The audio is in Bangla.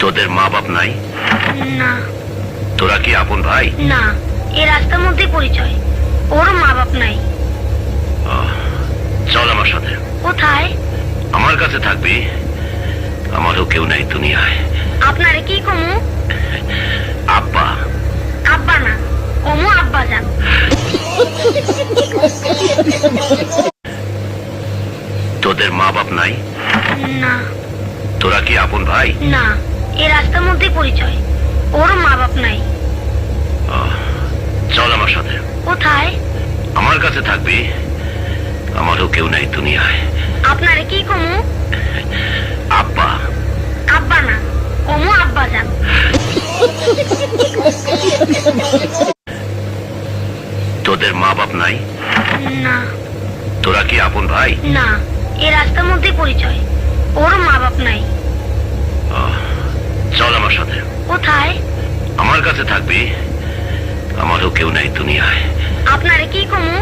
তোদের মা বাপ নাই? না। তোরা কি আপন ভাই? না, এই রাস্তার মধ্যে পরিচয়। ওর মা বাপ নাই। চল আমার সাথে। কোথায়? আমার কাছে থাকবি, আমারও কেউ নাই দুনিয়ায়। আপনারে কি কমু? আব্বা। আব্বা না, কমু আব্বা যান। তোদের মা বাপ নাই? না। তোরা কি আপন ভাই? না, এই রাস্তার মধ্যে পরিচয়। ওর মা বাপ নাই। চল আমার সাথে। কোথায়? আমার কাছে থাকবি, আমারও কেউ নাই দুনিয়ায়। আপনারে কি কমু? আব্বা। আব্বা না, কমু আব্বা যান। তোদের মা বাপ নাই? না। তোরা কি আপন ভাই? না, এই রাস্তার মধ্যে পরিচয়। ওর মা বাপ নাই। চল আমার সাথে। কোথায়? আমার কাছে থাকবি, আমারও কেউ নাই দুনিয়ায়। আপনারে কি কমু?